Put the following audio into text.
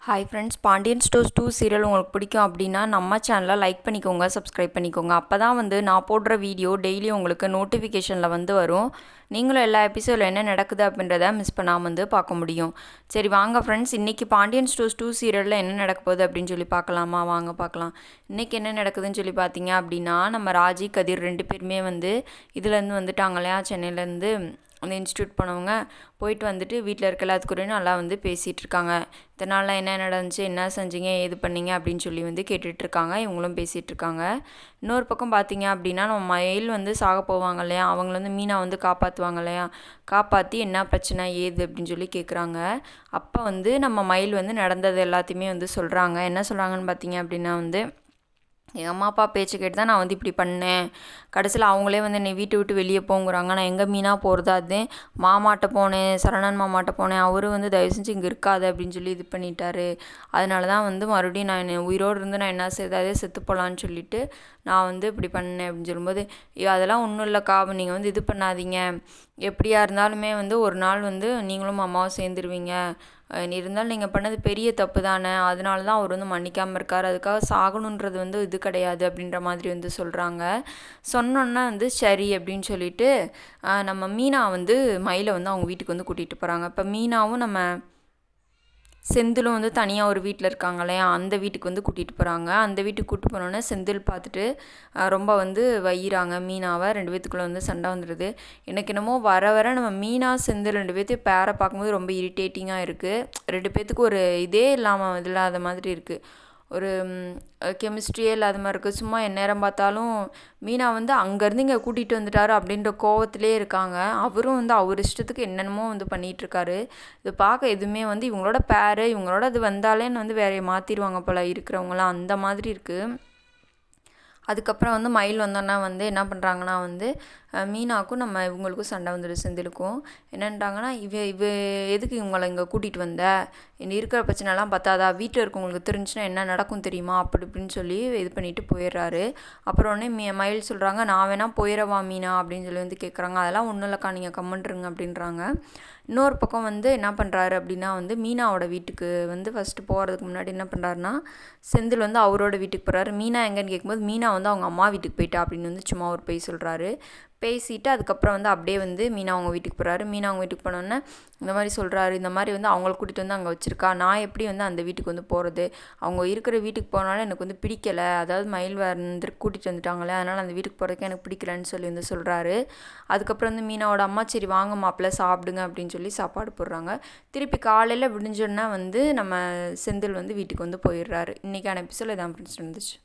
Hi friends, Pandian stores 2 serial உங்களுக்கு பிடிக்கும் அப்படின்னா நம்ம சேனலை லைக் பண்ணிக்கோங்க, சப்ஸ்கிரைப் பண்ணிக்கோங்க. அப்போ தான் நான் போடுற வீடியோ டெய்லி உங்களுக்கு நோட்டிஃபிகேஷனில் வரும். நீங்களும் எல்லா எபிசோடில் என்ன நடக்குது அப்படின்றத மிஸ் பண்ணாமல் பார்க்க முடியும். சரி வாங்க ஃப்ரெண்ட்ஸ், இன்றைக்கி பாண்டியன் ஸ்டோர்ஸ் 2 சீரியலில் என்ன நடக்க போகுது அப்படின்னு சொல்லி பார்க்கலாமா? வாங்க பார்க்கலாம். இன்றைக்கி என்ன நடக்குதுன்னு சொல்லி பார்த்தீங்க அப்படின்னா, நம்ம ராஜி கதிர் 2 பேருமே இதுலேருந்து வந்துட்டாங்க இல்லையா, சென்னையிலேருந்து அந்த இன்ஸ்டியூட் போனவங்க போயிட்டு வந்துட்டு வீட்டில் இருக்க எல்லாத்துக்கூடயும் நல்லா பேசிகிட்டு இருக்காங்க. இத்தனை நாளில் என்ன நடந்துச்சு, என்ன செஞ்சீங்க, ஏது பண்ணீங்க அப்படின்னு சொல்லி கேட்டுட்ருக்காங்க. இவங்களும் பேசிகிட்டு இருக்காங்க. இன்னொரு பக்கம் பார்த்தீங்க அப்படின்னா, நம்ம மயில் சாக போவாங்க இல்லையா, அவங்கள மீனா காப்பாற்றுவாங்க இல்லையா, காப்பாற்றி என்ன பிரச்சனை ஏது அப்படின்னு சொல்லி கேட்குறாங்க. அப்போ நம்ம மயில் நடந்தது எல்லாத்தையுமே சொல்கிறாங்க. என்ன சொல்கிறாங்கன்னு பார்த்தீங்க அப்படின்னா எங்கள் அம்மா அப்பா பேச்சு கேட்டு தான் நான் இப்படி பண்ணேன். கடைசியில் அவங்களே என்னை வீட்டை விட்டு வெளியே போங்கிறாங்க. நான் எங்கே மீனாக போகிறதா அதே மாமாட்ட போனேன், சரவணன் மாமாட்ட போனேன். அவரு தயவு செஞ்சு இங்கே இருக்காது அப்படின்னு சொல்லி இது பண்ணிட்டாரு. அதனால தான் மறுபடியும் நான் உயிரோடு இருந்து நான் என்ன செய்தாதே செத்து போகலான்னு சொல்லிட்டு நான் இப்படி பண்ணேன் அப்படின்னு சொல்லும்போது, அதெல்லாம் ஒன்றும் இல்லைக்கா, நீங்கள் இது பண்ணாதீங்க. எப்படியா இருந்தாலுமே ஒரு நாள் நீங்களும் அம்மாவும் சேர்ந்துருவீங்க. இருந்தாலும் நீங்கள் பண்ணது பெரிய தப்பு தானே, அதனால தான் அவர் மன்னிக்காமல் இருக்கார். அதுக்காக சாகணுன்றது இது கிடையாது அப்படின்ற மாதிரி சொல்கிறாங்க. சொன்னோன்னா சரி அப்படின்னு சொல்லிட்டு நம்ம மீனா மயிலை அவங்க வீட்டுக்கு கூட்டிகிட்டு போகிறாங்க. இப்போ மீனாவும் நம்ம செந்திலும் தனியாக ஒரு வீட்டில் இருக்காங்க இல்லையா, அந்த வீட்டுக்கு கூட்டிகிட்டு போகிறாங்க. அந்த வீட்டுக்கு கூப்பிட்டு போனோன்னே செந்தில் பார்த்துட்டு ரொம்ப வையிறாங்க மீனாவை. 2 பேத்துக்குள்ளே சண்டை வந்துடுது. எனக்கு என்னமோ வர வர நம்ம மீனா செந்தில் 2 பேர்த்தையும் பேரை பார்க்கும்போது ரொம்ப இரிட்டேட்டிங்காக இருக்குது. 2 பேர்த்துக்கு ஒரு இதே இல்லாத மாதிரி இருக்குது. ஒரு கெமிஸ்ட்ரியே இல்லாத மாதிரி இருக்குது. சும்மா எந்நேரம் பார்த்தாலும் மீனா அங்கேருந்து இங்கே கூட்டிகிட்டு வந்துட்டாரு அப்படின்ற கோவத்திலே இருக்காங்க. அவரும் அவர் இஷ்டத்துக்கு என்னென்னமோ பண்ணிகிட்ருக்காரு. இது பார்க்க எதுவுமே இவங்களோட பேரு இவங்களோட அது வந்தாலே வேறையை மாற்றிடுவாங்க போல் இருக்கிறவங்களாம், அந்த மாதிரி இருக்குது. அதுக்கப்புறம் மயில் வந்தோன்னா என்ன பண்ணுறாங்கன்னா மீனாவுக்கும் நம்ம இவங்களுக்கும் சண்டை வந்துடும் செந்திலுக்கும். என்னன்றாங்கன்னா, இவ எதுக்கு இவங்களை இங்கே கூட்டிகிட்டு வந்த, இங்கே இருக்கிற பிரச்சனைலாம் பார்த்தாதா, வீட்டில் இருக்கவங்களுக்கு தெரிஞ்சுன்னா என்ன நடக்கும் தெரியுமா, அப்படி இப்படின்னு சொல்லி இது பண்ணிவிட்டு போயிடுறாரு. அப்புறம் உடனே மயில் சொல்கிறாங்க, நான் வேணால் போயிடவா மீனா அப்படின்னு சொல்லி கேட்குறாங்க. அதெல்லாம் ஒன்றும் இல்லைக்கா, நீங்கள் கம்மெண்ட்ருங்க அப்படின்றாங்க. இன்னொரு பக்கம் என்ன பண்ணுறாரு அப்படின்னா மீனாவோட வீட்டுக்கு ஃபஸ்ட்டு போகிறதுக்கு முன்னாடி என்ன பண்ணுறாருன்னா, செந்தில் அவரோட வீட்டுக்கு போகிறாரு. மீனா எங்கேன்னு கேட்கும்போது மீனா அவங்க அம்மா வீட்டுக்கு போயிட்டா அப்படின்னு சும்மா ஒரு போய் சொல்கிறாரு. பேசிவிட்டு அதுக்கப்புறம் அப்படியே மீனா அவங்க வீட்டுக்கு போகிறாரு. மீனா அவங்க வீட்டுக்கு போனோன்னே இந்த மாதிரி சொல்கிறாரு, இந்த மாதிரி அவங்கள கூட்டிகிட்டு அங்கே வச்சுருக்கா, நான் எப்படி அந்த வீட்டுக்கு போகிறது, அவங்க இருக்கிற வீட்டுக்கு போனாலும் எனக்கு பிடிக்கலை, அதாவது மயில் கூட்டிகிட்டு வந்துட்டாங்களே, அதனால் அந்த வீட்டுக்கு போகிறதுக்கு எனக்கு பிடிக்கலன்னு சொல்லி சொல்கிறாரு. அதுக்கப்புறம் மீனாவோட அம்மா சரி வாங்க மாப்பிள்ளை சாப்பிடுங்க அப்படின்னு சொல்லி சாப்பாடு போடுறாங்க. திருப்பி காலையில் விடிஞ்சோன்னா நம்ம செந்தில் வீட்டுக்கு போயிடுறாரு. இன்றைக்கான எபிசோட் இதான் ஃப்ரெண்ட்ஸ் இருந்துச்சு.